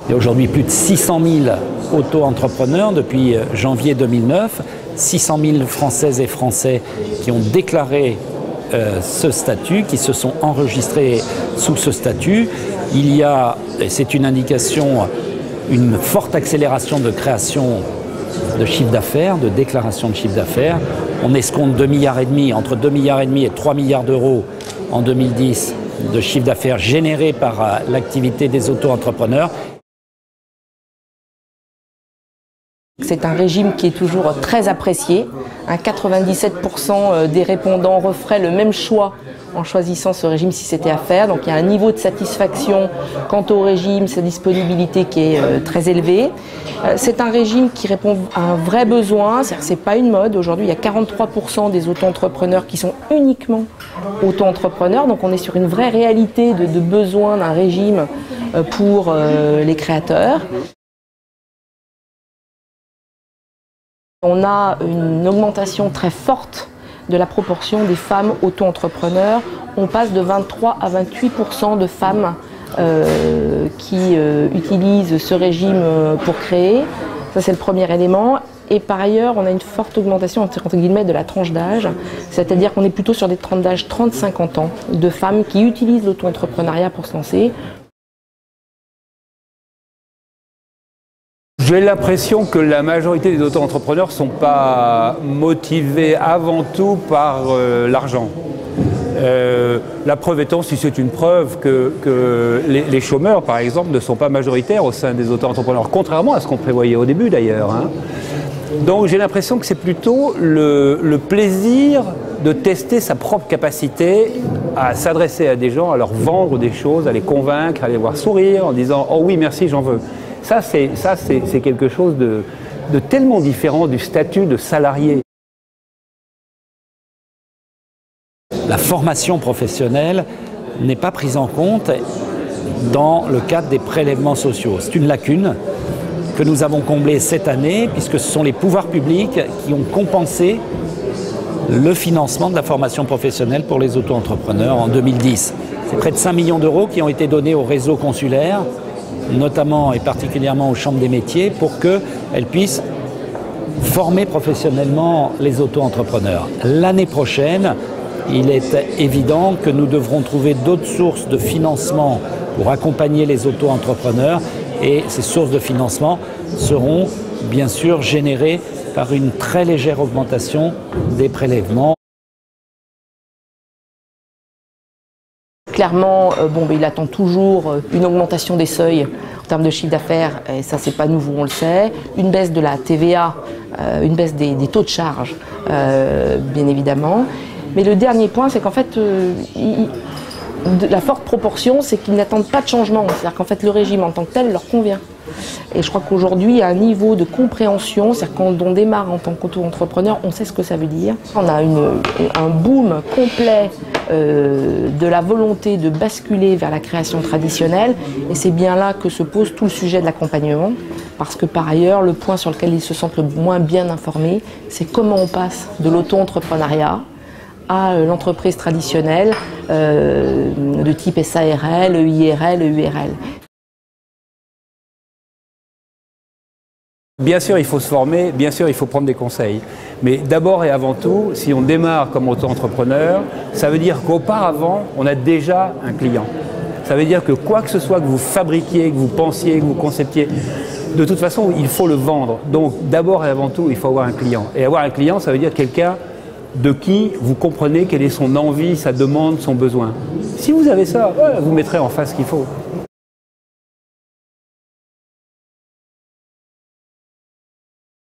Il y a aujourd'hui plus de 600 000 auto-entrepreneurs depuis janvier 2009, 600 000 Françaises et Français qui ont déclaré ce statut, qui se sont enregistrés sous ce statut. Il y a, c'est une indication, une forte accélération de création de chiffre d'affaires, de déclaration de chiffre d'affaires. On escompte 2,5 milliards, entre 2,5 milliards et 3 milliards d'euros en 2010 de chiffre d'affaires généré par l'activité des auto-entrepreneurs. C'est un régime qui est toujours très apprécié. 97% des répondants referaient le même choix en choisissant ce régime si c'était à faire. Donc il y a un niveau de satisfaction quant au régime, sa disponibilité qui est très élevée. C'est un régime qui répond à un vrai besoin, c'est-à-dire que ce n'est pas une mode. Aujourd'hui, il y a 43% des auto-entrepreneurs qui sont uniquement auto-entrepreneurs. Donc on est sur une vraie réalité de besoin d'un régime pour les créateurs. On a une augmentation très forte de la proportion des femmes auto-entrepreneurs. On passe de 23 à 28% de femmes qui utilisent ce régime pour créer. Ça, c'est le premier élément. Et par ailleurs, on a une forte augmentation entre guillemets de la tranche d'âge. C'est-à-dire qu'on est plutôt sur des tranches d'âge 30-50 ans de femmes qui utilisent l'auto-entrepreneuriat pour se lancer. J'ai l'impression que la majorité des auto-entrepreneurs ne sont pas motivés avant tout par l'argent. La preuve étant, si c'est une preuve, que les chômeurs, par exemple, ne sont pas majoritaires au sein des auto-entrepreneurs, contrairement à ce qu'on prévoyait au début d'ailleurs. Donc j'ai l'impression que c'est plutôt le plaisir de tester sa propre capacité à s'adresser à des gens, à leur vendre des choses, à les convaincre, à les voir sourire en disant « Oh oui, merci, j'en veux ». Ça, c'est quelque chose de tellement différent du statut de salarié. La formation professionnelle n'est pas prise en compte dans le cadre des prélèvements sociaux. C'est une lacune que nous avons comblée cette année, puisque ce sont les pouvoirs publics qui ont compensé le financement de la formation professionnelle pour les auto-entrepreneurs en 2010. C'est près de 5 millions d'euros qui ont été donnés au réseau consulaire, notamment et particulièrement aux chambres des métiers, pour qu'elles puissent former professionnellement les auto-entrepreneurs. L'année prochaine, il est évident que nous devrons trouver d'autres sources de financement pour accompagner les auto-entrepreneurs, et ces sources de financement seront bien sûr générées par une très légère augmentation des prélèvements. Clairement, il attend toujours une augmentation des seuils en termes de chiffre d'affaires, et ça c'est pas nouveau, on le sait, une baisse de la TVA, une baisse des taux de charge, bien évidemment. Mais le dernier point, c'est qu'en fait, la forte proportion, c'est qu'ils n'attendent pas de changement, c'est-à-dire qu'en fait le régime en tant que tel leur convient. Et je crois qu'aujourd'hui, il y a un niveau de compréhension, c'est-à-dire quand on démarre en tant qu'auto-entrepreneur, on sait ce que ça veut dire. On a un boom complet de la volonté de basculer vers la création traditionnelle, et c'est bien là que se pose tout le sujet de l'accompagnement, parce que par ailleurs, le point sur lequel ils se sentent le moins bien informés, c'est comment on passe de l'auto-entrepreneuriat à l'entreprise traditionnelle de type SARL, EIRL, EURL. Bien sûr, il faut se former, bien sûr, il faut prendre des conseils. Mais d'abord et avant tout, si on démarre comme auto-entrepreneur, ça veut dire qu'auparavant, on a déjà un client. Ça veut dire que quoi que ce soit que vous fabriquiez, que vous pensiez, que vous conceptiez, de toute façon, il faut le vendre. Donc d'abord et avant tout, il faut avoir un client. Et avoir un client, ça veut dire quelqu'un de qui vous comprenez quelle est son envie, sa demande, son besoin. Si vous avez ça, vous mettrez en face ce qu'il faut.